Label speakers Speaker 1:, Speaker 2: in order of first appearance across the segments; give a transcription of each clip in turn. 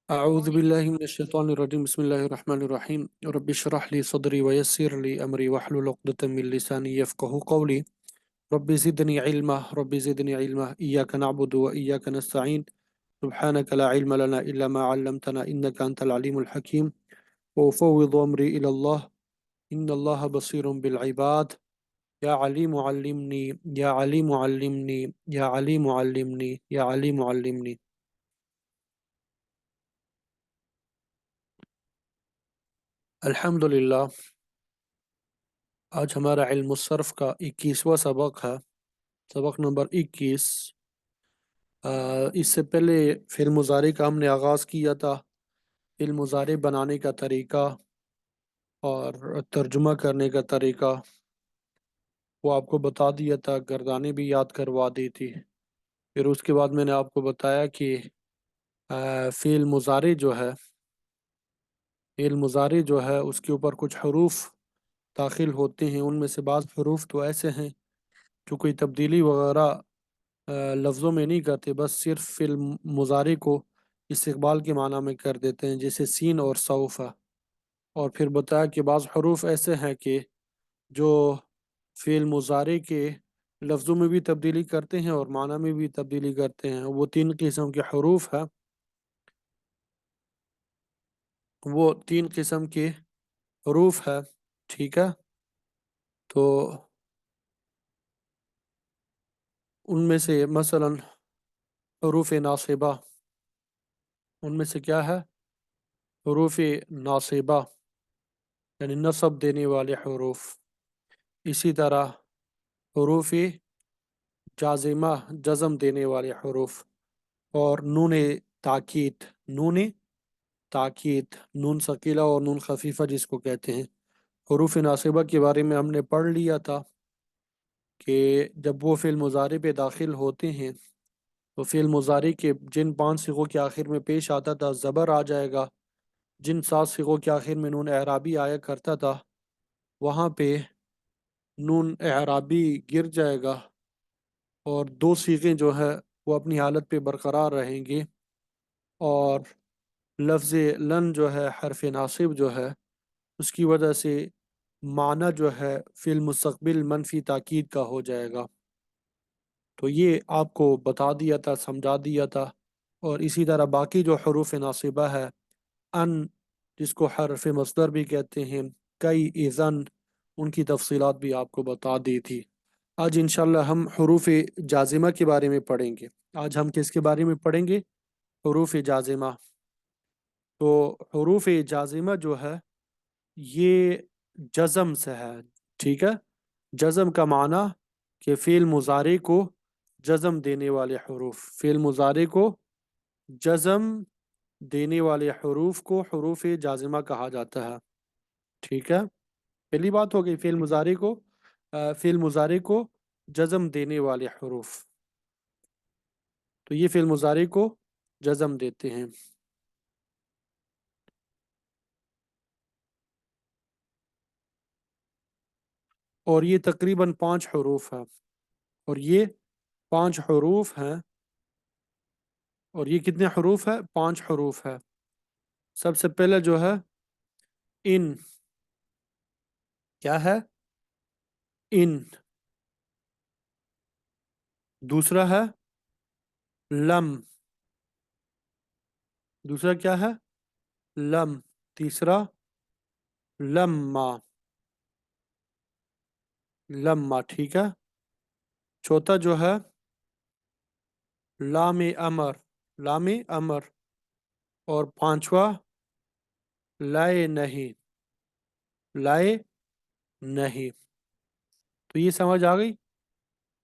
Speaker 1: أعوذ بالله من الشيطان الرجيم بسم الله الرحمن الرحيم رب اشرح لي صدري ويسر لي أمري واحلل عقدة من لساني يفقه قولي رب زدني علما رب زدني علما إياك نعبد وإياك نستعين سبحانك لا علم لنا إلا ما علمتنا إنك أنت العليم الحكيم وأفوض أمري إلى الله إن الله بصير بالعباد يا عليم علمني يا عليم علمني يا عليم علمني يا عليم علمني الحمد لله. آج ہمارا علم الصرف کا 21واں سبق ہے، سبق نمبر 21۔ اس سے پہلے فعل مضارع کا ہم نے آغاز کیا تھا، فعل مضارع بنانے کا طریقہ اور ترجمہ کرنے کا طریقہ وہ آپ کو بتا دیا تھا، گردانے بھی یاد کروا دی تھی۔ پھر اس کے بعد میں نے آپ کو بتایا کہ فعل مضارع جو ہے، فعل مضارع جو ہے اس کے اوپر کچھ حروف داخل ہوتے ہیں، ان میں سے بعض حروف تو ایسے ہیں جو کوئی تبدیلی وغیرہ لفظوں میں نہیں کرتے، بس صرف فعل مضارع کو استقبال کے معنی میں کر دیتے ہیں، جیسے سین اور سوف ہے۔ اور پھر بتایا کہ بعض حروف ایسے ہیں کہ جو فعل مضارع کے لفظوں میں بھی تبدیلی کرتے ہیں اور معنی میں بھی تبدیلی کرتے ہیں، وہ تین قسم کے حروف ہیں، وہ تین قسم کے حروف ہے، ٹھیک ہے۔ تو ان میں سے مثلا حروف ناصبہ، ان میں سے کیا ہے؟ حروف ناصبہ یعنی نصب دینے والے حروف۔ اسی طرح حروف جازمہ جزم دینے والے حروف، اور نون تاکید، نون تاکید، نون ثقیلہ اور نون خفیفہ جس کو کہتے ہیں۔ حروف ناصبہ کے بارے میں ہم نے پڑھ لیا تھا کہ جب وہ فعل مضارع پہ داخل ہوتے ہیں تو فعل مضارع کے جن 5 صیغوں کے آخر میں پیش آتا تھا زبر آ جائے گا، جن 7 صیغوں کے آخر میں نون اعرابی آیا کرتا تھا وہاں پہ نون اعرابی گر جائے گا، اور 2 صیغیں جو ہے وہ اپنی حالت پہ برقرار رہیں گے، اور لفظ لن جو ہے حرف ناصب جو ہے اس کی وجہ سے معنی جو ہے فی المستقبل منفی تاکید کا ہو جائے گا۔ تو یہ آپ کو بتا دیا تھا، سمجھا دیا تھا۔ اور اسی طرح باقی جو حروف ناصبہ ہے، ان جس کو حرف مصدر بھی کہتے ہیں، کئی، اذن، ان کی تفصیلات بھی آپ کو بتا دی تھی۔ آج انشاءاللہ ہم حروف جازمہ کے بارے میں پڑھیں گے۔ آج ہم کس کے بارے میں پڑھیں گے؟ حروف جازمہ۔ تو حروف جازمہ جو ہے یہ جزم سے ہے، ٹھیک ہے۔ جزم کا معنی کہ فعل مضارع کو جزم دینے والے حروف، فعل مضارع کو جزم دینے والے حروف کو حروف جازمہ کہا جاتا ہے، ٹھیک ہے۔ پہلی بات ہو گئی فعل مضارع کو جزم دینے والے حروف، تو یہ فعل مضارع کو جزم دیتے ہیں۔ اور یہ تقریباً 5 حروف ہیں، اور یہ 5 حروف ہیں، اور یہ کتنے حروف ہے؟ 5 حروف ہے۔ سب سے پہلے جو ہے ان، کیا ہے؟ ان۔ دوسرا ہے لم، دوسرا کیا ہے؟ لم۔ تیسرا لما، لما، ٹھیک ہے۔ چوتھا جو ہے لام امر، لام امر۔ اور 5واں لائے نہیں، لائے نہیں۔ تو یہ سمجھ آ گئی؟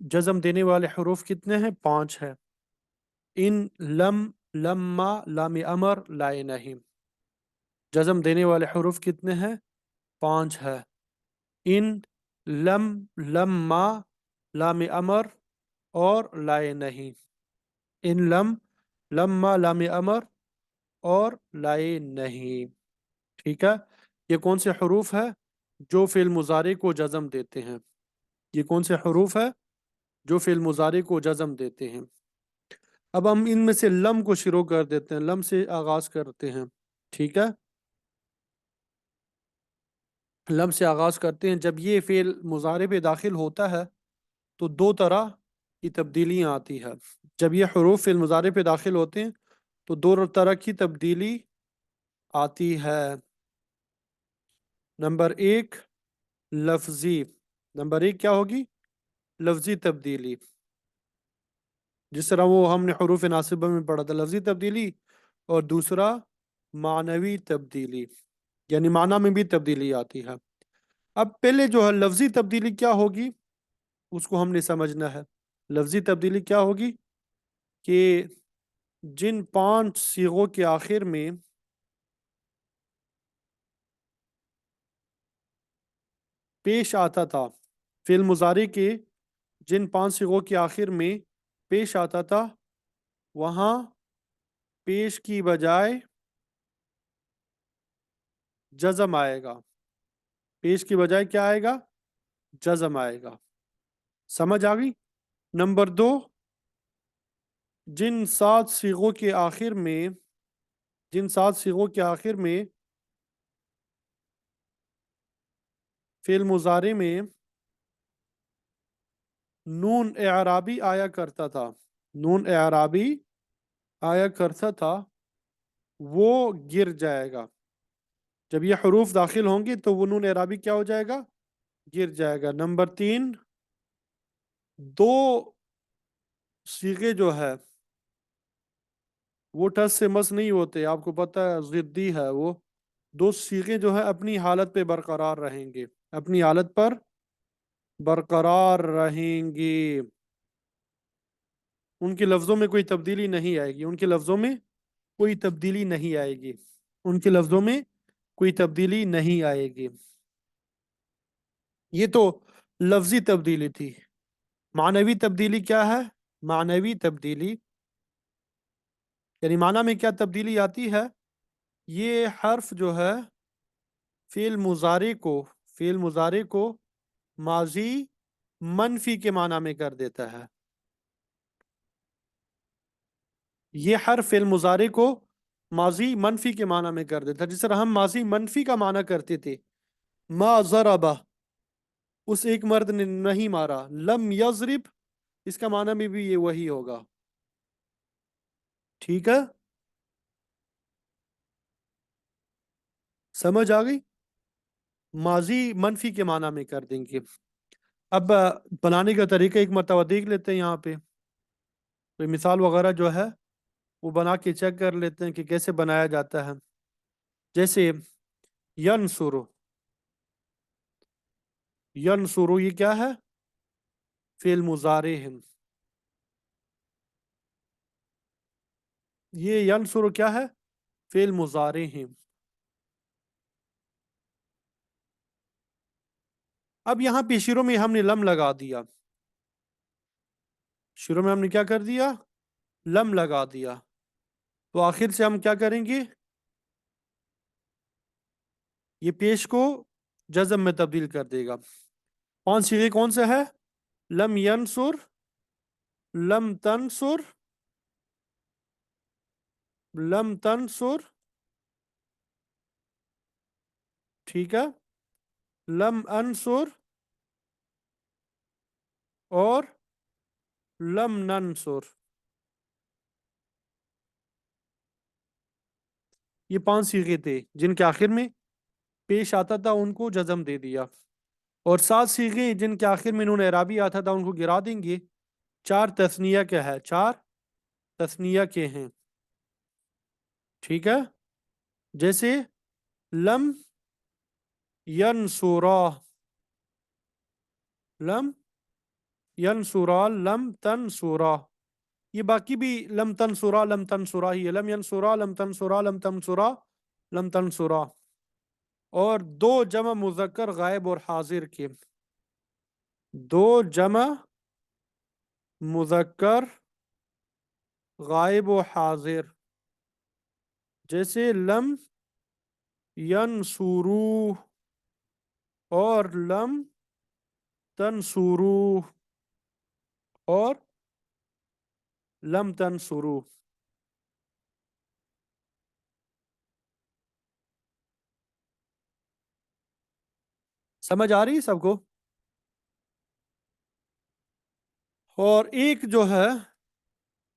Speaker 1: جزم دینے والے حروف کتنے ہیں؟ 5 ہیں۔ ان، لم، لما، لام امر، لائے نہیں۔ جزم دینے والے حروف کتنے ہیں؟ 5 ہے۔ ان، لم، لما، لام امر اور لائے نہیں۔ ان، لم، لما، لام امر اور لائے نہیں، ٹھیک ہے۔ یہ کون سے حروف ہے جو فعل مضارع کو جزم دیتے ہیں؟ یہ کون سے حروف ہے جو فعل مضارع کو جزم دیتے ہیں؟ اب ہم ان میں سے لم کو شروع کر دیتے ہیں، لم سے آغاز کرتے ہیں، ٹھیک ہے؟ لم سے آغاز کرتے ہیں. جب یہ فعل مضارع پہ داخل ہوتا ہے تو دو طرح کی تبدیلیاں آتی ہے. جب یہ حروف فعل مضارع پہ داخل ہوتے ہیں تو دو طرح کی تبدیلی آتی ہے. نمبر ایک لفظی. نمبر ایک کیا ہوگی؟ لفظی تبدیلی. جس طرح وہ ہم نے حروف ناصبہ میں پڑھا تھا، لفظی تبدیلی. اور دوسرا معنوی تبدیلی، یعنی معنی میں بھی تبدیلی آتی ہے. اب پہلے جو ہے لفظی تبدیلی کیا ہوگی اس کو ہم نے سمجھنا ہے. لفظی تبدیلی کیا ہوگی کہ جن 5 صیغوں کے آخر میں پیش آتا تھا، فعل مضارع کے جن 5 صیغوں کے آخر میں پیش آتا تھا، وہاں پیش کی بجائے جزم آئے گا. پیش کی بجائے کیا آئے گا؟ جزم آئے گا. سمجھ آ گئی؟ نمبر 2، جن 7 صیغوں کے آخر میں فعل مضارع میں نون اعرابی آیا کرتا تھا، نون اعرابی آیا کرتا تھا، وہ گر جائے گا. جب یہ حروف داخل ہوں گے تو وہ نون اعرابی کیا ہو جائے گا؟ گر جائے گا. نمبر 3، دو صیغے جو ہے وہ ٹس سے مس نہیں ہوتے، آپ کو پتہ ہے ضدی ہے وہ. دو صیغے جو ہے اپنی حالت پہ برقرار رہیں گے، اپنی حالت پر برقرار رہیں گے. ان کے لفظوں میں کوئی تبدیلی نہیں آئے گی، ان کے لفظوں میں کوئی تبدیلی نہیں آئے گی، ان کے لفظوں میں کوئی تبدیلی نہیں آئے گی. یہ تو لفظی تبدیلی تھی. معنوی تبدیلی کیا ہے؟ معنوی تبدیلی یعنی معنی میں کیا تبدیلی آتی ہے؟ یہ حرف جو ہے فعل مضارع کو ماضی منفی کے معنی میں کر دیتا ہے. یہ حرف فعل مضارع کو ماضی منفی کے معنی میں کر دیتا ہے. جس طرح ہم ماضی منفی کا معنی کرتے تھے، ما ضربہ، اس ایک مرد نے نہیں مارا. لم یضرب، اس کا معنی میں بھی یہ وہی ہوگا. ٹھیک ہے؟ سمجھ آ گئی؟ ماضی منفی کے معنی میں کر دیں گے. اب بنانے کا طریقہ ایک مرتبہ دیکھ لیتے ہیں. یہاں پہ کوئی مثال وغیرہ جو ہے وہ بنا کے چیک کر لیتے ہیں کہ کیسے بنایا جاتا ہے. جیسے ینصر، ینصر یہ کیا ہے؟ فعل مضارع ہے. یہ ینصر کیا ہے؟ فعل مضارع ہے. اب یہاں پہ شروع میں ہم نے لم لگا دیا، شروع میں ہم نے کیا کر دیا؟ لم لگا دیا. تو آخر سے ہم کیا کریں گے؟ یہ پیش کو جزم میں تبدیل کر دے گا. 5 صیغے کون سے ہے؟ لم ینصر، لم تنصر، لم تنصر، ٹھیک ہے، لم انصر اور لم ننصر. یہ 5 صیغے تھے جن کے آخر میں پیش آتا تھا ان کو جزم دے دیا. اور 7 صیغے جن کے آخر میں نون اعرابی آتا تھا ان کو گرا دیں گے. 4 تثنیہ کے ہے، 4 تثنیہ کے ہیں. ٹھیک ہے؟ جیسے لم ینصرا، لم ینصرا، لم تنصرا. یہ باقی بھی لم تنصرا، لم تنصرا ہی ہے. لم ینصرا، لم تنصرا، لم تنصرا، لم تنصرا. اور 2 جمع مذکر غائب اور حاضر کے، 2 جمع مذکر غائب و حاضر. جیسے لم ینصرو اور لم تنصرو اور لم تنصرو. سمجھ آ رہی ہے سب کو؟ اور ایک جو ہے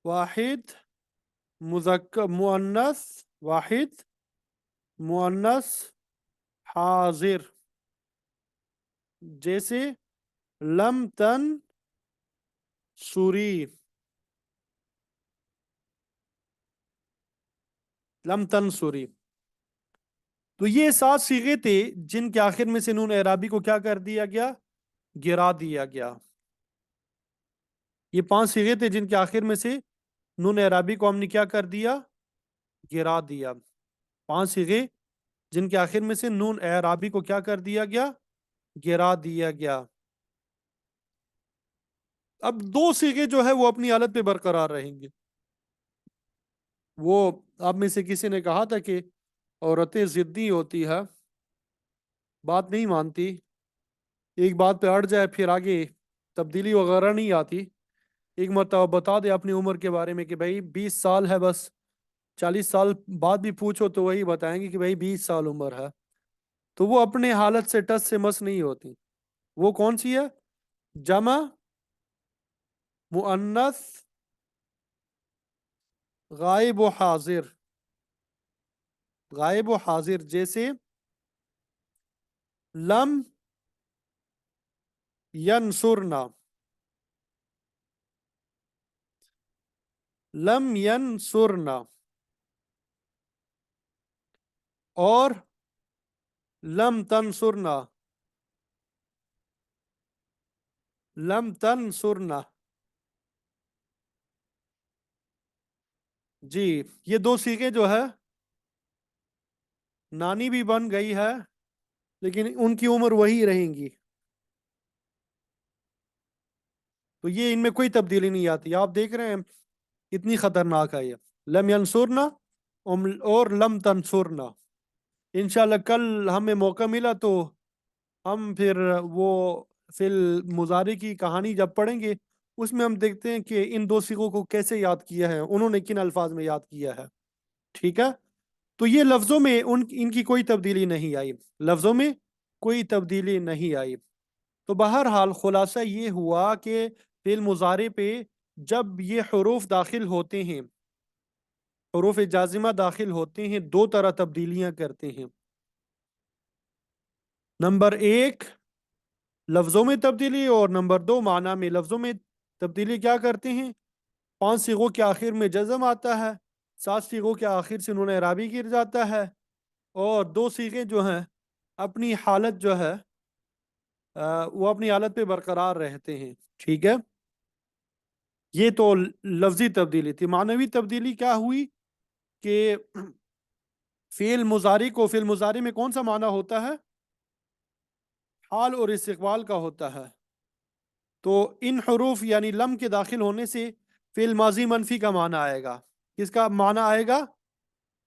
Speaker 1: واحد مذکر مؤنث، واحد مؤنث حاضر، جیسے لم تن سوری، لم تن سوری. تو یہ 7 صیغے تھے جن کے آخر میں سے نون اعرابی کو کیا کر دیا گیا؟ گرا دیا گیا. یہ 5 صیغے تھے جن کے آخر میں سے نون اعرابی کو ہم نے کیا کر دیا؟ گرا دیا. 5 صیغے جن کے آخر میں سے نون اعرابی کو کیا کر دیا گیا؟ گرا دیا گیا. اب 2 صیغے جو ہے وہ اپنی حالت پہ برقرار رہیں گے. وہ آپ میں سے کسی نے کہا تھا کہ عورتیں ضدی ہوتی ہے، بات نہیں مانتی، ایک بات پہ اڑ جائے پھر آگے تبدیلی وغیرہ نہیں آتی. ایک مرتبہ بتا دے اپنی عمر کے بارے میں کہ بھائی 20 سال ہے، بس 40 سال بعد بھی پوچھو تو وہی بتائیں گے کہ بھائی 20 سال عمر ہے. تو وہ اپنے حالت سے ٹس سے مس نہیں ہوتی. وہ کون سی ہے؟ جمع مؤنث غائب و حاضر. غائب و حاضر جیسے لم ینصرنا، لم ینصرنا، اور لم تنصرنا، لم تنصرنا. جی یہ 2 صیغے جو ہے نانی بھی بن گئی ہے لیکن ان کی عمر وہی رہیں گی. تو یہ ان میں کوئی تبدیلی نہیں آتی. آپ دیکھ رہے ہیں اتنی خطرناک ہے یہ لم ینصرنا اور لم تنصرنا. انشاءاللہ کل ہمیں موقع ملا تو ہم پھر وہ فی المضارع کی کہانی جب پڑھیں گے اس میں ہم دیکھتے ہیں کہ ان 2 صیغوں کو کیسے یاد کیا ہے، انہوں نے کن الفاظ میں یاد کیا ہے. ٹھیک ہے؟ تو یہ لفظوں میں ان کی کوئی تبدیلی نہیں آئی، لفظوں میں کوئی تبدیلی نہیں آئی. تو بہرحال خلاصہ یہ ہوا کہ فعل مضارع پہ جب یہ حروف داخل ہوتے ہیں، حروف جازمہ داخل ہوتے ہیں، 2 طرح تبدیلیاں کرتے ہیں. نمبر 1 لفظوں میں تبدیلی، اور نمبر 2 معنی میں. لفظوں میں تبدیلی کیا کرتے ہیں؟ 5 صیغوں کے آخر میں جزم آتا ہے، 7 صیغوں کے آخر سے نون اعرابی گر جاتا ہے، اور 2 صیغے جو ہیں اپنی حالت جو ہے وہ اپنی حالت پہ برقرار رہتے ہیں. ٹھیک ہے؟ یہ تو لفظی تبدیلی تھی. معنوی تبدیلی کیا ہوئی کہ فعل مضارع کو، فعل مضارع میں کون سا معنی ہوتا ہے؟ حال اور استقبال کا ہوتا ہے. تو ان حروف یعنی لم کے داخل ہونے سے فعل ماضی منفی کا معنی آئے گا. کس کا معنی آئے گا؟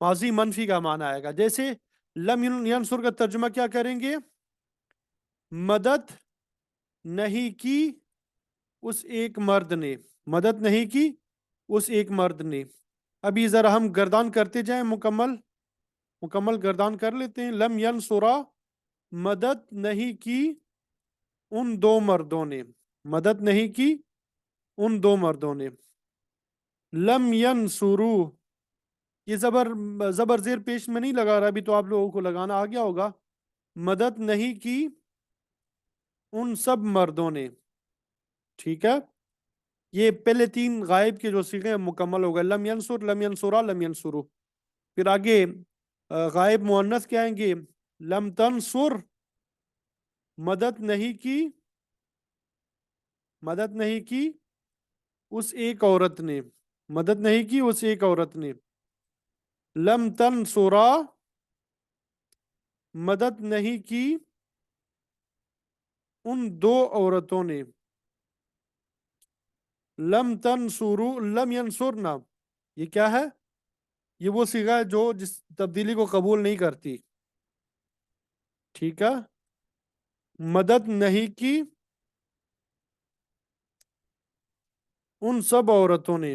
Speaker 1: ماضی منفی کا معنی آئے گا. جیسے لم ینصر کا ترجمہ کیا کریں گے؟ مدد نہیں کی اس ایک مرد نے، مدد نہیں کی اس ایک مرد نے. ابھی ذرا ہم گردان کرتے جائیں، مکمل گردان کر لیتے ہیں. لم ینصرا، مدد نہیں کی ان 2 مردوں نے، مدد نہیں کی ان 2 مردوں نے. لم ینصرو، یہ زبر زیر پیش میں نہیں لگا رہا، ابھی تو آپ لوگوں کو لگانا آ گیا ہوگا. مدد نہیں کی ان سب مردوں نے. ٹھیک ہے؟ یہ پہلے 3 غائب کے جو صیغے ہیں مکمل ہو گئے. لم ینصر، لم ینصرا، لم ینصرو. پھر آگے غائب مؤنث کیا آئیں گے؟ لم تنصر، مدد نہیں کی، مدد نہیں کی اس ایک عورت نے، مدد نہیں کی اس ایک عورت نے. لم تنصرا، مدد نہیں کی ان 2 عورتوں نے. لم تنصرو، لم ینصرنا، یہ کیا ہے؟ یہ وہ صیغہ ہے جو جس تبدیلی کو قبول نہیں کرتی. ٹھیک ہے؟ مدد نہیں کی ان سب عورتوں نے.